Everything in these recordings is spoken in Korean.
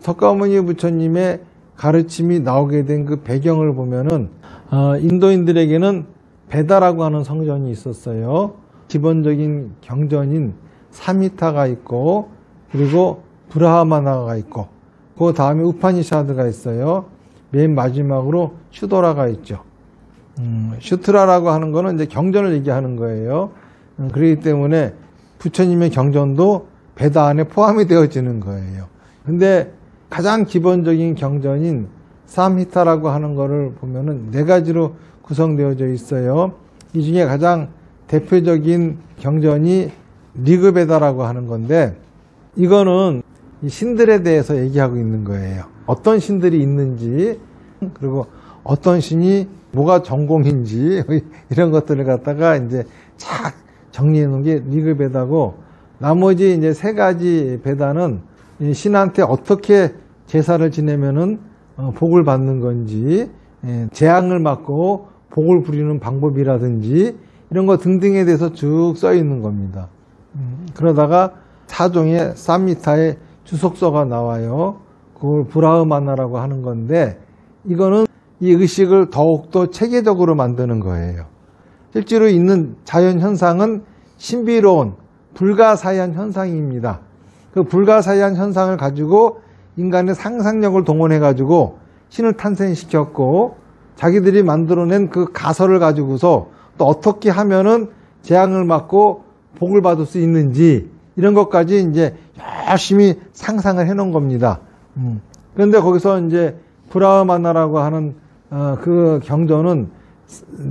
석가모니 부처님의 가르침이 나오게 된 그 배경을 보면은 인도인들에게는 베다라고 하는 성전이 있었어요. 기본적인 경전인 사미타가 있고, 그리고 브라하마나가 있고, 그 다음에 우파니샤드가 있어요. 맨 마지막으로 슈도라가 있죠. 슈트라라고 하는 거는 이제 경전을 얘기하는 거예요. 그렇기 때문에 부처님의 경전도 베다 안에 포함이 되어지는 거예요. 근데 가장 기본적인 경전인 삼히타라고 하는 거를 보면은 4가지로 구성되어져 있어요. 이 중에 가장 대표적인 경전이 리그베다라고 하는 건데, 이거는 신들에 대해서 얘기하고 있는 거예요. 어떤 신들이 있는지, 그리고 어떤 신이 뭐가 전공인지 이런 것들을 갖다가 이제 착 정리해 놓은 게 리그베다고, 나머지 이제 3가지 베다는 신한테 어떻게 제사를 지내면은 복을 받는 건지, 재앙을 막고 복을 부리는 방법이라든지 이런 거 등등에 대해서 쭉 써 있는 겁니다. 그러다가 사종의 삼미타의 주석서가 나와요. 그걸 브라흐마나라고 하는 건데, 이거는 이 의식을 더욱더 체계적으로 만드는 거예요. 실제로 있는 자연 현상은 신비로운 불가사의한 현상입니다. 그 불가사의한 현상을 가지고 인간의 상상력을 동원해 가지고 신을 탄생시켰고, 자기들이 만들어낸 그 가설을 가지고서 또 어떻게 하면은 재앙을 막고 복을 받을 수 있는지 이런 것까지 이제 열심히 상상을 해 놓은 겁니다. 그런데 거기서 이제 브라흐마나라고 하는 그 경전은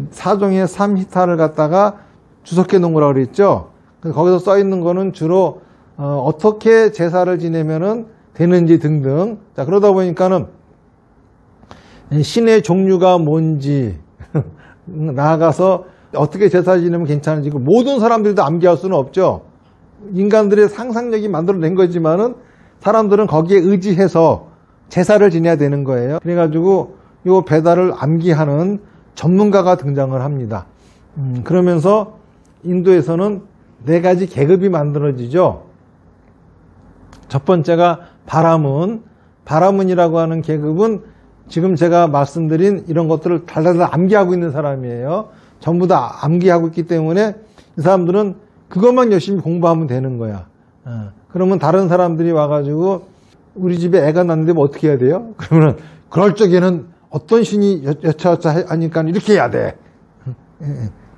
사종의 삼히타를 갖다가 주석해 놓은 거라고 그랬죠. 거기서 써 있는 거는 주로 어떻게 제사를 지내면은 되는지 등등. 자, 그러다 보니까는 신의 종류가 뭔지 나아가서 어떻게 제사 지내면 괜찮은지 모든 사람들도 암기할 수는 없죠. 인간들의 상상력이 만들어낸 거지만은 사람들은 거기에 의지해서 제사를 지내야 되는 거예요. 그래가지고 이 베다를 암기하는 전문가가 등장을 합니다. 그러면서 인도에서는 4가지 계급이 만들어지죠. 첫 번째가 바라문이라고 하는 계급은 지금 제가 말씀드린 이런 것들을 달달달 암기하고 있는 사람이에요. 전부 다 암기하고 있기 때문에 이 사람들은 그것만 열심히 공부하면 되는 거야. 그러면 다른 사람들이 와가지고 우리 집에 애가 났는데 뭐 어떻게 해야 돼요? 그러면 그럴 적에는 어떤 신이 여차여차 하니까 이렇게 해야 돼.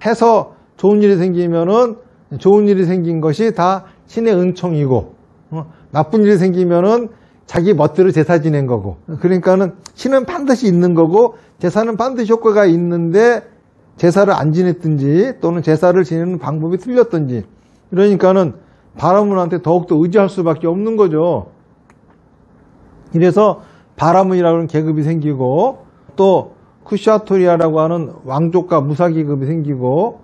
해서 좋은 일이 생기면은 좋은 일이 생긴 것이 다 신의 은총이고, 나쁜 일이 생기면은 자기 멋대로 제사 지낸 거고. 그러니까는 신은 반드시 있는 거고 제사는 반드시 효과가 있는데 제사를 안 지냈든지 또는 제사를 지내는 방법이 틀렸든지, 그러니까는 바라문한테 더욱더 의지할 수밖에 없는 거죠. 이래서 바라문이라고 하는 계급이 생기고, 또 쿠샤토리아라고 하는 왕족과 무사 계급이 생기고,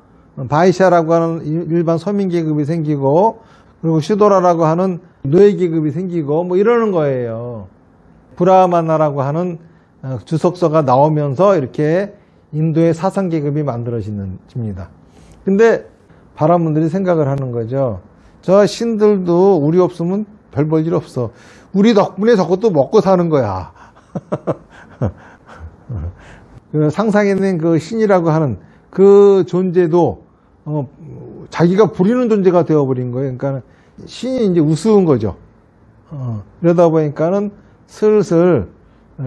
바이샤라고 하는 일반 서민 계급이 생기고, 그리고 슈도라라고 하는 노예 계급이 생기고 뭐 이러는 거예요. 브라하마나라고 하는 주석서가 나오면서 이렇게 인도의 사상 계급이 만들어집니다. 근데 바라문들이 생각을 하는 거죠. 저 신들도 우리 없으면 별 볼 일 없어. 우리 덕분에 저것도 먹고 사는 거야. 그 상상해낸 그 신이라고 하는 그 존재도 자기가 부리는 존재가 되어버린 거예요. 그러니까 신이 이제 우스운 거죠. 그러다 보니까는 슬슬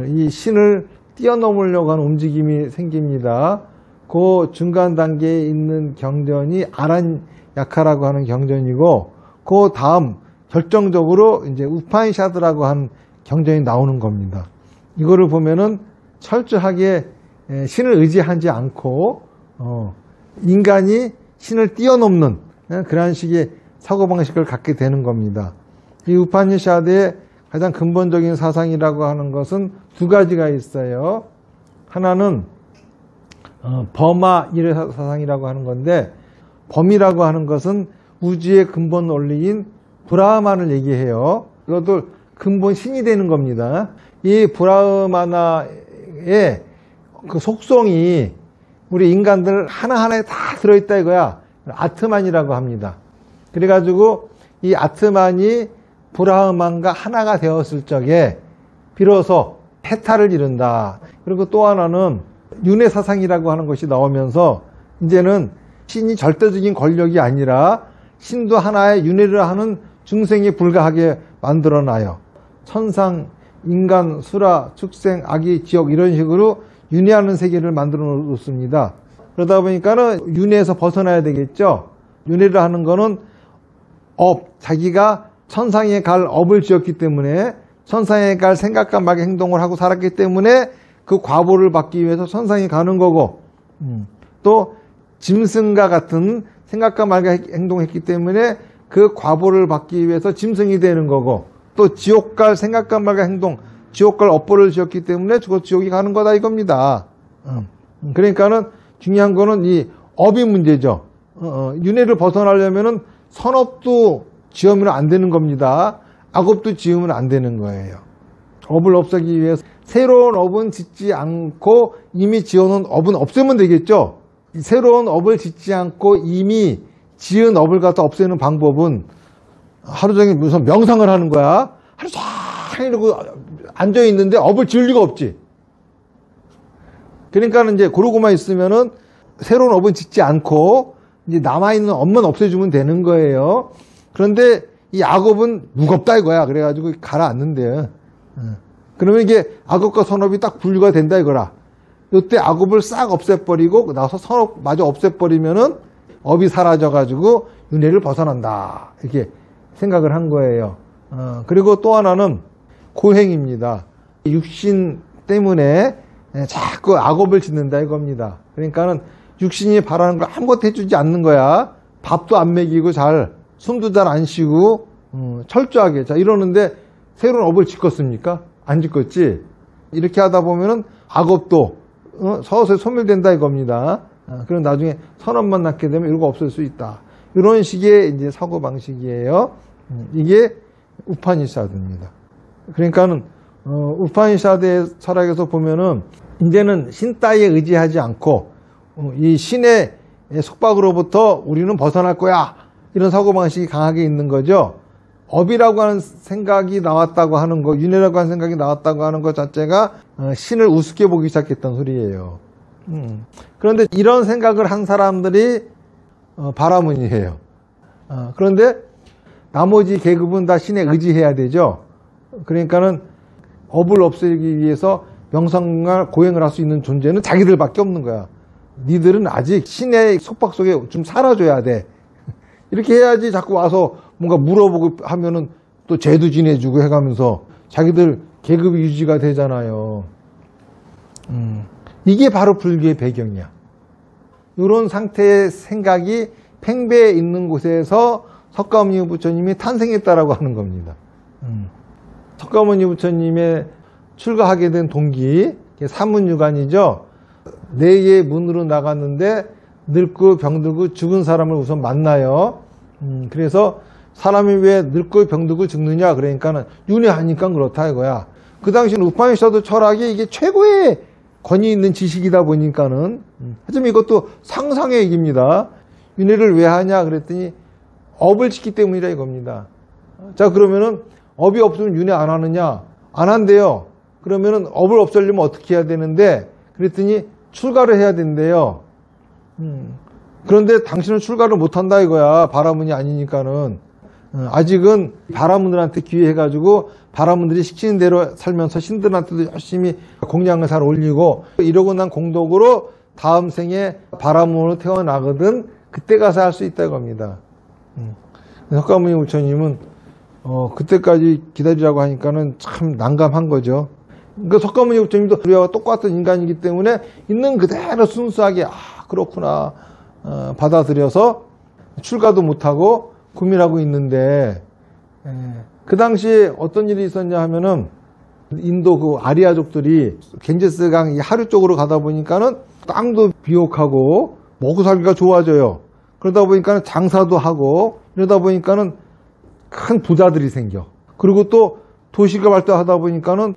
이 신을 뛰어넘으려고 하는 움직임이 생깁니다. 그 중간 단계에 있는 경전이 아란야카라고 하는 경전이고, 그 다음 결정적으로 이제 우파니샤드라고 하는 경전이 나오는 겁니다. 이거를 보면은 철저하게 신을 의지하지 않고 인간이 신을 뛰어넘는 그런 식의 사고방식을 갖게 되는 겁니다. 이 우파니샤드의 가장 근본적인 사상이라고 하는 것은 2가지가 있어요. 하나는 범아 일의 사상이라고 하는 건데, 범이라고 하는 것은 우주의 근본 원리인 브라흐만을 얘기해요. 이것도 근본 신이 되는 겁니다. 이 브라흐마나의 그 속성이 우리 인간들 하나하나에 다 들어있다 이거야. 아트만이라고 합니다. 그래가지고 이 아트만이 브라흐만과 하나가 되었을 적에 비로소 해탈을 이룬다. 그리고 또 하나는 윤회사상이라고 하는 것이 나오면서 이제는 신이 절대적인 권력이 아니라 신도 하나의 윤회를 하는 중생에 불과하게 만들어놔요. 천상, 인간, 수라, 축생, 아기, 지옥 이런 식으로 윤회하는 세계를 만들어 놓습니다. 그러다 보니까는 윤회에서 벗어나야 되겠죠. 윤회를 하는 거는 자기가 천상에 갈 업을 지었기 때문에 천상에 갈 생각과 말의 행동을 하고 살았기 때문에 그 과보를 받기 위해서 천상에 가는 거고, 또 짐승과 같은 생각과 말의 행동을 했기 때문에 그 과보를 받기 위해서 짐승이 되는 거고, 또 지옥 갈 생각과 말의 행동, 지옥 갈 업보를 지었기 때문에 지옥이 가는 거다 이겁니다. 그러니까는 중요한 거는 이 업이 문제죠. 윤회를 벗어나려면은 선업도 지으면 안 되는 겁니다. 악업도 지으면 안 되는 거예요. 업을 없애기 위해서 새로운 업은 짓지 않고 이미 지어놓은 업은 없애면 되겠죠. 새로운 업을 짓지 않고 이미 지은 업을 갖다 없애는 방법은 하루 종일 무슨 명상을 하는 거야. 하루 종일 이러고 앉아있는데 업을 지을 리가 없지. 그러니까는 이제 그러고만 있으면은 새로운 업은 짓지 않고 이제 남아있는 업만 없애주면 되는 거예요. 그런데 이 악업은 무겁다 이거야. 그래가지고 가라앉는데요. 그러면 이게 악업과 선업이 딱 분류가 된다 이거라. 이때 악업을 싹 없애버리고 나서 선업마저 없애버리면은 업이 사라져가지고 윤회를 벗어난다. 이렇게 생각을 한 거예요. 그리고 또 하나는 고행입니다. 육신 때문에 자꾸 악업을 짓는다 이겁니다. 그러니까는 육신이 바라는 걸 아무것도 해주지 않는 거야. 밥도 안 먹이고 숨도 잘 안 쉬고 철저하게 이러는데 새로운 업을 짓겠습니까? 안 짓겠지. 이렇게 하다 보면은 악업도 서서히 소멸된다 이겁니다. 그럼 나중에 선업만 낳게 되면 이런 거 없을 수 있다. 이런 식의 이제 사고 방식이에요. 이게 우파니샤드입니다. 그러니까는 우파니샤드의 철학에서 보면은 이제는 신 따위에 의지하지 않고 이 신의 속박으로부터 우리는 벗어날 거야. 이런 사고방식이 강하게 있는 거죠. 업이라고 하는 생각이 나왔다고 하는 거, 윤회라고 하는 생각이 나왔다고 하는 것 자체가 신을 우습게 보기 시작했던 소리예요. 그런데 이런 생각을 한 사람들이 바라문이에요. 그런데 나머지 계급은 다 신에 의지해야 되죠. 그러니까는 업을 없애기 위해서 명상과 고행을 할 수 있는 존재는 자기들밖에 없는 거야. 니들은 아직 신의 속박 속에 좀 살아줘야 돼. 이렇게 해야지 자꾸 와서 뭔가 물어보고 하면은 또 죄도 지내주고 해가면서 자기들 계급이 유지가 되잖아요. 이게 바로 불교의 배경이야. 이런 상태의 생각이 팽배에 있는 곳에서 석가모니 부처님이 탄생했다라고 하는 겁니다. 석가모니 부처님의 출가하게 된 동기, 사문유관이죠. 네 개의 문으로 나갔는데 늙고 병들고 죽은 사람을 우선 만나요. 그래서 사람이 왜 늙고 병들고 죽느냐 그러니까는 윤회하니까 그렇다 이거야. 그 당시는 우파니샤드 철학이 이게 최고의 권위 있는 지식이다 보니까는 하지만 이것도 상상의 얘기입니다. 윤회를 왜 하냐 그랬더니 업을 짓기 때문이라 이겁니다. 자 그러면은 업이 없으면 윤회 안 하느냐? 안 한대요. 그러면은 업을 없애려면 어떻게 해야 되는데 그랬더니 출가를 해야 된대요. 그런데 당신은 출가를 못한다 이거야. 바라문이 아니니까는. 아직은 바라문들한테 기회해가지고 바라문들이 시키는 대로 살면서 신들한테도 열심히 공양을 잘 올리고 이러고 난 공덕으로 다음 생에 바라문으로 태어나거든 그때 가서 할 수 있다 이겁니다. 석가모니 부처님은 그때까지 기다리라고 하니까는 참 난감한 거죠. 그러니까 석가모니 부처님도 우리와 똑같은 인간이기 때문에 있는 그대로 순수하게 그렇구나 받아들여서 출가도 못하고 고민하고 있는데 그 당시에 어떤 일이 있었냐 하면은 인도 그 아리아족들이 겐제스강 하류 쪽으로 가다 보니까는 땅도 비옥하고 먹고 살기가 좋아져요. 그러다 보니까는 장사도 하고 이러다 보니까는 큰 부자들이 생겨. 그리고 또 도시가 발달하다 보니까는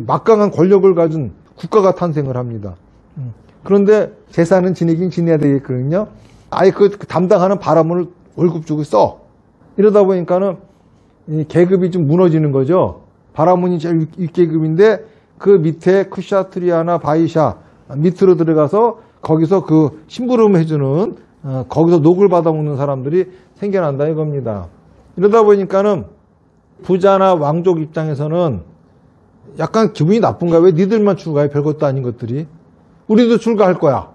막강한 권력을 가진 국가가 탄생을 합니다. 그런데 재산은 지내긴 지내야 되겠거든요. 아예 그 담당하는 바라문을 월급 주고 써. 이러다 보니까는 이 계급이 좀 무너지는 거죠. 바라문이 제일 윗계급인데 그 밑에 쿠샤트리아나 바이샤 밑으로 들어가서 거기서 그 심부름 해주는 거기서 녹을 받아먹는 사람들이 생겨난다 이겁니다. 이러다 보니까는 부자나 왕족 입장에서는 약간 기분이 나쁜가? 왜 니들만 출가해? 별것도 아닌 것들이. 우리도 출가할 거야.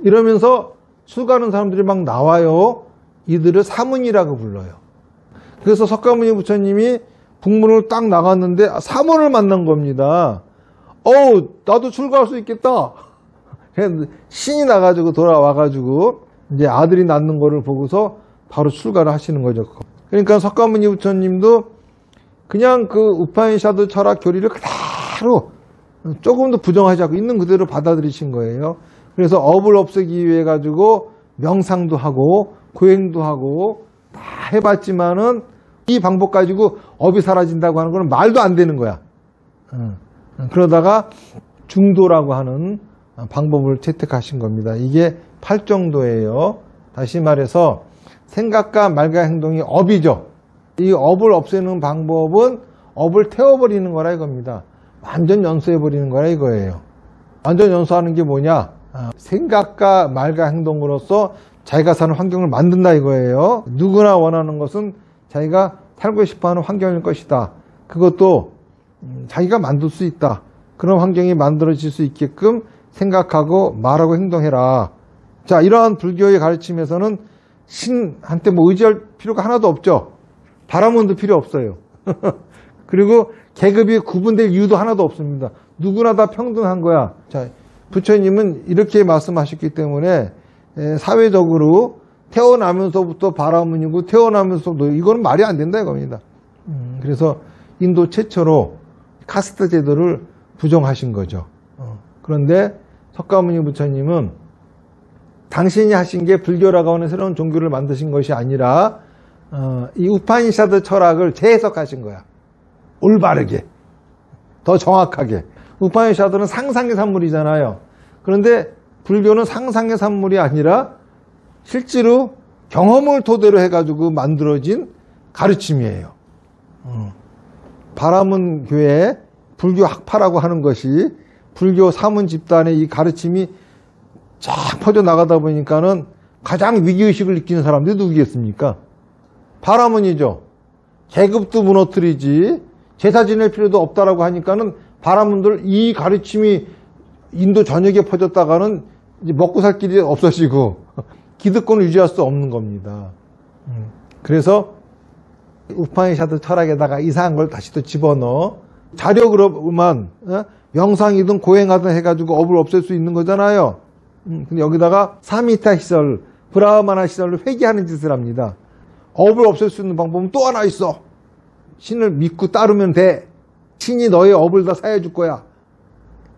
이러면서 출가하는 사람들이 막 나와요. 이들을 사문이라고 불러요. 그래서 석가모니 부처님이 북문을 딱 나갔는데 사문을 만난 겁니다. 나도 출가할 수 있겠다. 신이 나가지고 돌아와가지고 이제 아들이 낳는 거를 보고서 바로 출가를 하시는 거죠. 그러니까 석가모니 부처님도 그냥 그 우파니샤드 철학 교리를 그대로 조금도 부정하지 않고 있는 그대로 받아들이신 거예요. 그래서 업을 없애기 위해 가지고 명상도 하고 고행도 하고 다 해봤지만은 이 방법 가지고 업이 사라진다고 하는 건 말도 안 되는 거야. 그러다가 중도라고 하는 방법을 채택하신 겁니다. 이게 8정도예요. 다시 말해서 생각과 말과 행동이 업이죠. 이 업을 없애는 방법은 업을 태워버리는 거라 이겁니다. 완전 연소해버리는 거라 이거예요. 완전 연소하는 게 뭐냐? 생각과 말과 행동으로서 자기가 사는 환경을 만든다 이거예요. 누구나 원하는 것은 자기가 살고 싶어하는 환경일 것이다. 그것도 자기가 만들 수 있다. 그런 환경이 만들어질 수 있게끔 생각하고 말하고 행동해라. 자, 이러한 불교의 가르침에서는 신한테 뭐 의지할 필요가 하나도 없죠. 바라문도 필요 없어요. 그리고 계급이 구분될 이유도 하나도 없습니다. 누구나 다 평등한 거야. 자, 부처님은 이렇게 말씀하셨기 때문에 사회적으로 태어나면서부터 바라문이고 태어나면서도 이거는 말이 안 된다 이겁니다. 그래서 인도 최초로 카스트 제도를 부정하신 거죠. 그런데 석가모니 부처님은 당신이 하신 게 불교라고 하는 새로운 종교를 만드신 것이 아니라 이 우파니샤드 철학을 재해석하신 거야. 올바르게, 더 정확하게. 우파니샤드는 상상의 산물이잖아요. 그런데 불교는 상상의 산물이 아니라 실제로 경험을 토대로 해가지고 만들어진 가르침이에요. 바라문 교회 불교 학파라고 하는 것이 불교 사문 집단의 이 가르침이 쫙 퍼져나가다 보니까는 가장 위기의식을 느끼는 사람들이 누구겠습니까? 바라문이죠. 계급도 무너뜨리지 제사 지낼 필요도 없다라고 하니까는 바라문들 이 가르침이 인도 전역에 퍼졌다가는 이제 먹고 살 길이 없어지고 기득권을 유지할 수 없는 겁니다. 그래서 우파니샤드 철학에다가 이상한 걸 다시 또 집어넣어 자력으로만 명상이든 고행하든 해가지고 업을 없앨 수 있는 거잖아요. 근데 여기다가 사미타 시설, 브라흐마나 시설을 회귀하는 짓을 합니다. 업을 없앨 수 있는 방법은 또 하나 있어. 신을 믿고 따르면 돼. 신이 너의 업을 다 사해 줄 거야.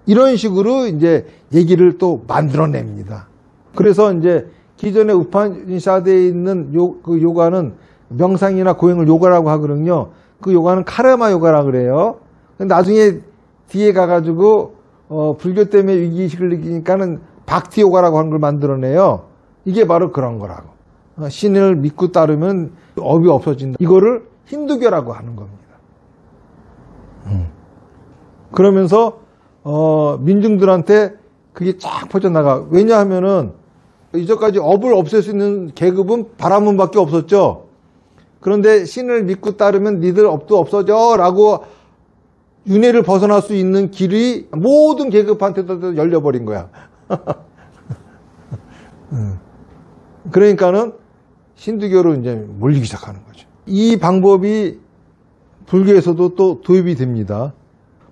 이런 식으로 이제 얘기를 또 만들어냅니다. 그래서 이제 기존의 우파니샤드에 있는 그 요가는 명상이나 고행을 요가라고 하거든요. 그 요가는 카르마 요가라 그래요. 근데 나중에 뒤에 가가지고 불교 때문에 위기의식을 느끼니까는 박티 요가라고 하는 걸 만들어내요. 이게 바로 그런 거라고. 신을 믿고 따르면 업이 없어진다. 이거를 힌두교라고 하는 겁니다. 그러면서 민중들한테 그게 쫙 퍼져나가. 왜냐하면은 이전까지 업을 없앨 수 있는 계급은 바라문밖에 없었죠. 그런데 신을 믿고 따르면 니들 업도 없어져 라고 윤회를 벗어날 수 있는 길이 모든 계급한테도 열려버린 거야. 그러니까는 힌두교로 이제 몰리기 시작하는 거죠. 이 방법이 불교에서도 또 도입이 됩니다.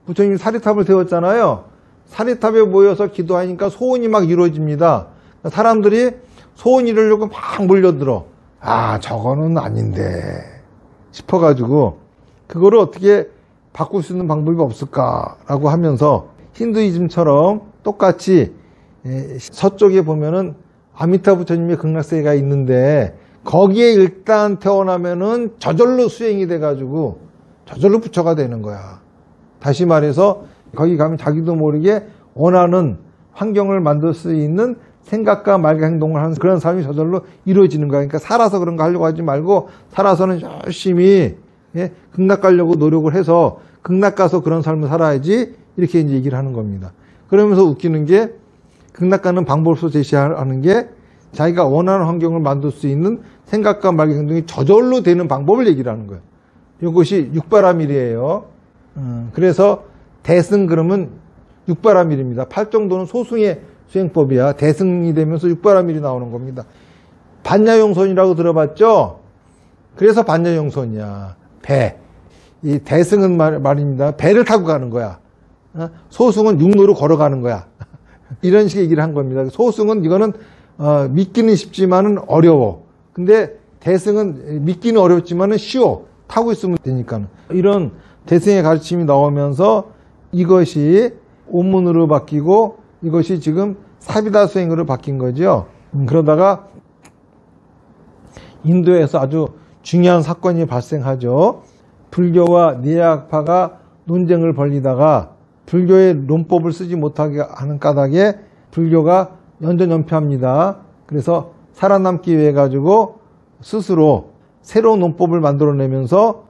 부처님이 사리탑을 세웠잖아요. 사리탑에 모여서 기도하니까 소원이 막 이루어집니다. 사람들이 소원 이루려고 막 몰려들어. 아, 저거는 아닌데 싶어가지고 그거를 어떻게 바꿀 수 있는 방법이 없을까라고 하면서 힌두이즘처럼 똑같이 서쪽에 보면은 아미타 부처님의 극락세계가 있는데 거기에 일단 태어나면은 저절로 수행이 돼가지고 저절로 부처가 되는 거야. 다시 말해서 거기 가면 자기도 모르게 원하는 환경을 만들 수 있는 생각과 말과 행동을 하는 그런 삶이 저절로 이루어지는 거야. 그러니까 살아서 그런 거 하려고 하지 말고 살아서는 열심히 예? 극락 가려고 노력을 해서 극락 가서 그런 삶을 살아야지 이렇게 이제 얘기를 하는 겁니다. 그러면서 웃기는 게 극락 가는 방법으로 제시하는 게 자기가 원하는 환경을 만들 수 있는 생각과 말과 행동이 저절로 되는 방법을 얘기를 하는 거예요. 이것이 육바라밀이에요. 그래서 대승 그러면 육바라밀입니다. 팔정도는 소승의 수행법이야. 대승이 되면서 육바라밀이 나오는 겁니다. 반야용선이라고 들어봤죠? 그래서 반야용선이야. 배. 이 대승은 말입니다. 배를 타고 가는 거야. 소승은 육로로 걸어가는 거야. 이런 식의 얘기를 한 겁니다. 소승은 이거는 믿기는 쉽지만은 어려워. 근데 대승은 믿기는 어렵지만은 쉬워. 타고 있으면 되니까. 이런 대승의 가르침이 나오면서 이것이 온문으로 바뀌고 이것이 지금 사비다 수행으로 바뀐 거죠. 그러다가 인도에서 아주 중요한 사건이 발생하죠. 불교와 뉘에학파가 논쟁을 벌이다가 불교의 논법을 쓰지 못하게 하는 까닭에 불교가 연전연패합니다. 그래서 살아남기 위해 가지고 스스로 새로운 논법을 만들어내면서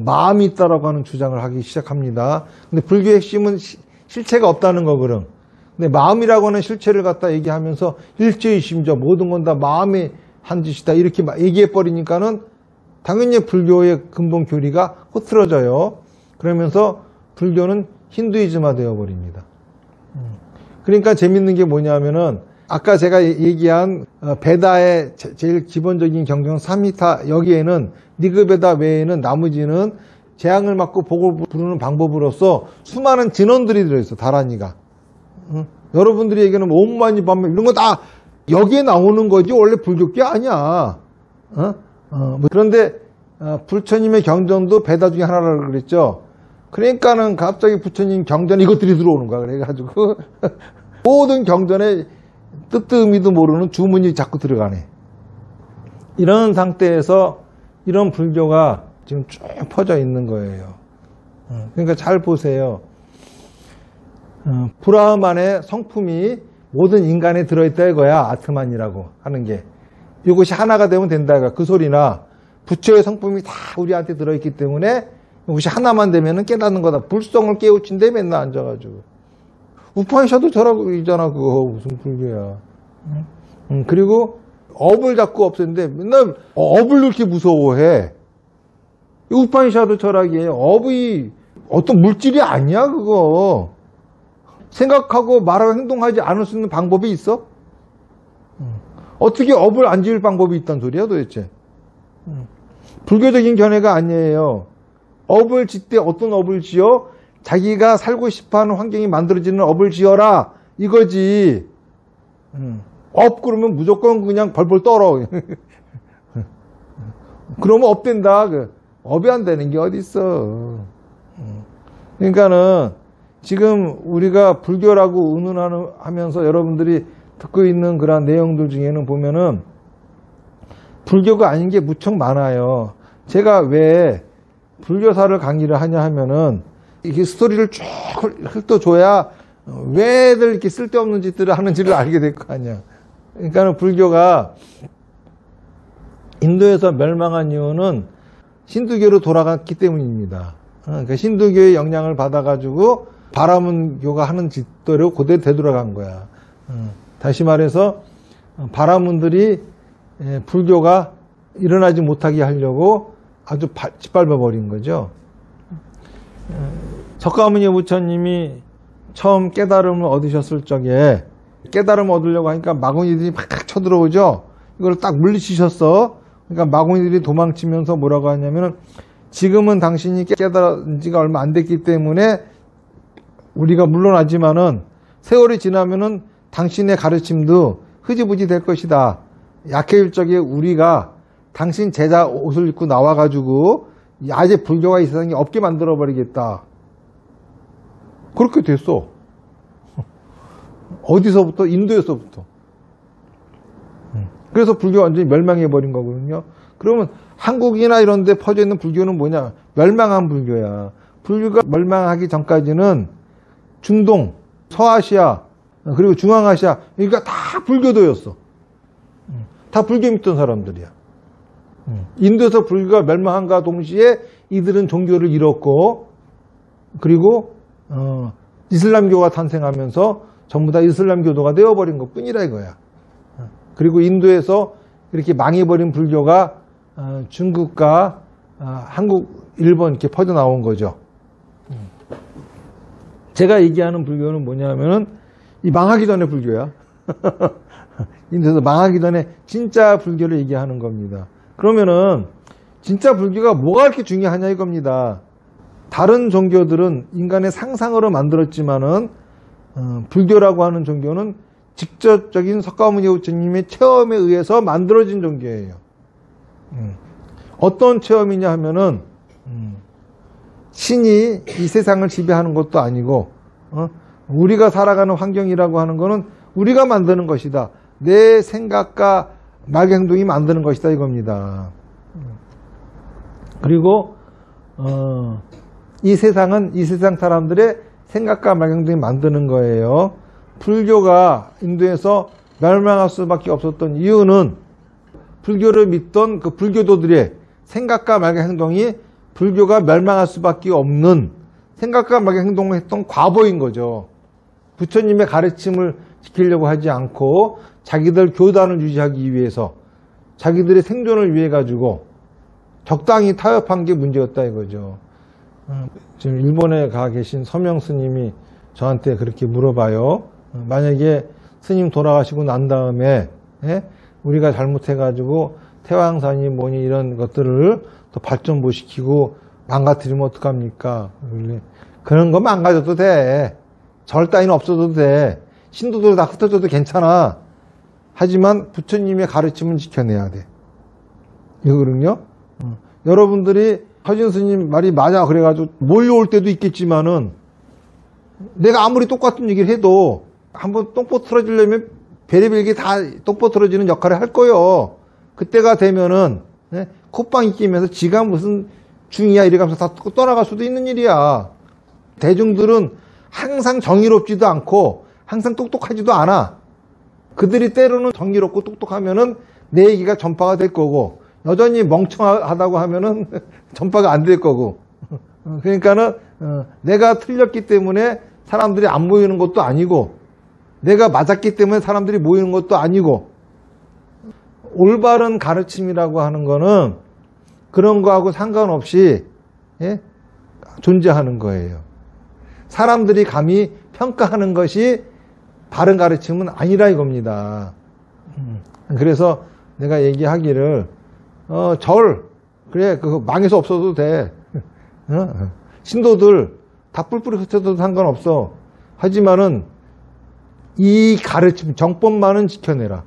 마음이 있다라고 하는 주장을 하기 시작합니다. 근데 불교의 핵심은 실체가 없다는 거거든. 근데 마음이라고 하는 실체를 갖다 얘기하면서 일제이심저 모든 건 다 마음이 한 짓이다 이렇게 얘기해 버리니까는 당연히 불교의 근본 교리가 흐트러져요. 그러면서 불교는 힌두이즘화 되어 버립니다. 그러니까 재밌는 게 뭐냐면은 아까 제가 얘기한 베다의 제일 기본적인 경전 삼히타 여기에는 니그베다 외에는 나머지는 재앙을 막고 복을 부르는 방법으로서 수많은 진언들이 들어있어. 다라니가. 여러분들이 얘기하는 옴마니 밤에 이런 거 다 여기에 나오는 거지 원래 불교계 아니야. 그런데 부처님의 경전도 베다 중에 하나라고 그랬죠. 그러니까는 갑자기 부처님 경전 이것들이 들어오는 거야. 그래가지고 모든 경전에 뜻도 의미도 모르는 주문이 자꾸 들어가네. 이런 상태에서 이런 불교가 지금 쭉 퍼져 있는 거예요. 그러니까 잘 보세요. 브라흐만의 성품이 모든 인간에 들어있다 이거야. 아트만이라고 하는 게. 이것이 하나가 되면 된다 이거야. 그 소리나 부처의 성품이 다 우리한테 들어있기 때문에 이것이 하나만 되면 깨닫는 거다. 불성을 깨우친데 맨날 앉아가지고. 우파니샤도 저라고 있잖아. 그거 무슨 불교야. 그리고 업을 자꾸 없애는데 맨날 업을 이렇게 무서워해. 우파니샤도 철학이에요. 업이 어떤 물질이 아니야 그거. 생각하고 말하고 행동하지 않을 수 있는 방법이 있어? 어떻게 업을 안 지을 방법이 있단 소리야 도대체. 불교적인 견해가 아니에요. 업을 짓되 어떤 업을 지어? 자기가 살고 싶어하는 환경이 만들어지는 업을 지어라 이거지. 업 그러면 무조건 그냥 벌벌 떨어. 그러면 업 된다. 업이 안 되는 게 어디 있어. 그러니까는 지금 우리가 불교라고 의논하면서 여러분들이 듣고 있는 그런 내용들 중에는 보면은 불교가 아닌 게 무척 많아요. 제가 왜 불교사를 강의를 하냐 하면은 이게 스토리를 쭉 훑어줘야 왜들 이렇게 쓸데없는 짓들을 하는지를 알게 될 거 아니야. 그러니까 불교가 인도에서 멸망한 이유는 신두교로 돌아갔기 때문입니다. 그러니까 신두교의 영향을 받아가지고 바라문교가 하는 짓대로 그대로 되돌아간 거야. 다시 말해서 바라문들이 불교가 일어나지 못하게 하려고 아주 짓밟아버린 거죠. 석가모니 부처님이 처음 깨달음을 얻으셨을 적에 깨달음을 얻으려고 하니까 마구니들이 막 쳐들어오죠. 이걸 딱 물리치셨어. 그러니까 마구니들이 도망치면서 뭐라고 하냐면은 지금은 당신이 깨달은 지가 얼마 안 됐기 때문에 우리가 물러나지만은 세월이 지나면은 당신의 가르침도 흐지부지 될 것이다. 약해질 적에 우리가 당신 제자 옷을 입고 나와가지고 아예 불교가 이 세상에 없게 만들어버리겠다. 그렇게 됐어. 어디서부터? 인도에서부터. 그래서 불교가 완전히 멸망해버린 거거든요. 그러면 한국이나 이런 데 퍼져 있는 불교는 뭐냐? 멸망한 불교야. 불교가 멸망하기 전까지는 중동, 서아시아, 그리고 중앙아시아, 그러니까 다 불교도였어. 다 불교 믿던 사람들이야. 인도에서 불교가 멸망한과 동시에 이들은 종교를 잃었고, 그리고 이슬람교가 탄생하면서 전부 다 이슬람교도가 되어버린 것 뿐이라 이거야. 그리고 인도에서 이렇게 망해버린 불교가 중국과 한국, 일본 이렇게 퍼져나온 거죠. 제가 얘기하는 불교는 뭐냐면은 이 망하기 전에 불교야. 인도에서 망하기 전에 진짜 불교를 얘기하는 겁니다. 그러면은 진짜 불교가 뭐가 그렇게 중요하냐 이겁니다. 다른 종교들은 인간의 상상으로 만들었지만은 불교라고 하는 종교는 직접적인 석가모니 부처님의 체험에 의해서 만들어진 종교예요. 어떤 체험이냐 하면은 신이 이 세상을 지배하는 것도 아니고 우리가 살아가는 환경이라고 하는 거는 우리가 만드는 것이다. 내 생각과 말 행동이 만드는 것이다 이겁니다. 그리고 이 세상은 이 세상 사람들의 생각과 말 행동이 만드는 거예요. 불교가 인도에서 멸망할 수밖에 없었던 이유는 불교를 믿던 그 불교도들의 생각과 말 행동이 불교가 멸망할 수밖에 없는 생각과 말 행동을 했던 과보인 거죠. 부처님의 가르침을 지키려고 하지 않고 자기들 교단을 유지하기 위해서 자기들의 생존을 위해 가지고 적당히 타협한 게 문제였다 이거죠. 지금 일본에 가 계신 서명 스님이 저한테 그렇게 물어봐요. 만약에 스님 돌아가시고 난 다음에 우리가 잘못해가지고 태왕산이 뭐니 이런 것들을 더 발전 못 시키고 망가뜨리면 어떡합니까? 그런 거 망가져도 돼. 절 따위는 없어도 돼. 신도들 다 흩어져도 괜찮아. 하지만 부처님의 가르침은 지켜내야 돼. 이거거든요. 여러분들이 허진 스님 말이 맞아 그래가지고 몰려올 때도 있겠지만은 내가 아무리 똑같은 얘기를 해도 한번 똥포 틀어지려면 별의별 게 다 똥포 틀어지는 역할을 할 거예요. 그때가 되면은 콧방이 끼면서 지가 무슨 중이야 이래가면서 다 떠나갈 수도 있는 일이야. 대중들은 항상 정의롭지도 않고 항상 똑똑하지도 않아. 그들이 때로는 정의롭고 똑똑하면은 내 얘기가 전파가 될 거고 여전히 멍청하다고 하면은 전파가 안 될 거고. 그러니까는 내가 틀렸기 때문에 사람들이 안 모이는 것도 아니고 내가 맞았기 때문에 사람들이 모이는 것도 아니고 올바른 가르침이라고 하는 거는 그런 거하고 상관없이 존재하는 거예요. 사람들이 감히 평가하는 것이 바른 가르침은 아니라 이겁니다. 그래서 내가 얘기하기를 그래 그거 망해서 없어도 돼. 신도들 다 뿔뿔이 흩어져도 상관없어. 하지만은 이 가르침 정법만은 지켜내라.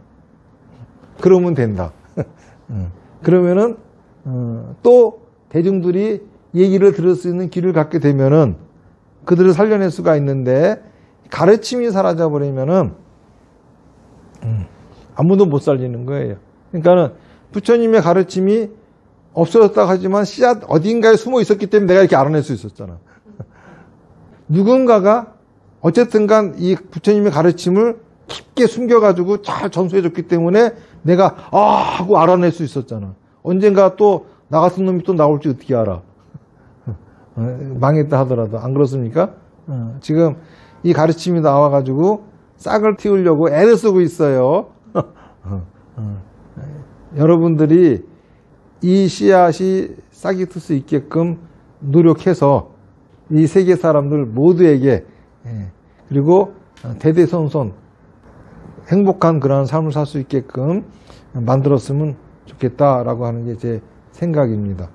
그러면 된다. 그러면은 또 대중들이 얘기를 들을 수 있는 길을 갖게 되면은 그들을 살려낼 수가 있는데 가르침이 사라져버리면은 아무도 못 살리는 거예요. 그러니까는 부처님의 가르침이 없어졌다고 하지만 씨앗 어딘가에 숨어 있었기 때문에 내가 이렇게 알아낼 수 있었잖아. 누군가가 어쨌든간 이 부처님의 가르침을 깊게 숨겨가지고 잘 전수해줬기 때문에 내가 하고 알아낼 수 있었잖아. 언젠가 또 나 같은 놈이 또 나올지 어떻게 알아. 망했다 하더라도 안 그렇습니까? 지금 이 가르침이 나와가지고 싹을 틔우려고 애를 쓰고 있어요. 여러분들이 이 씨앗이 싹이 틀 수 있게끔 노력해서 이 세계 사람들 모두에게 그리고 대대손손 행복한 그런 삶을 살 수 있게끔 만들었으면 좋겠다라고 하는 게 제 생각입니다.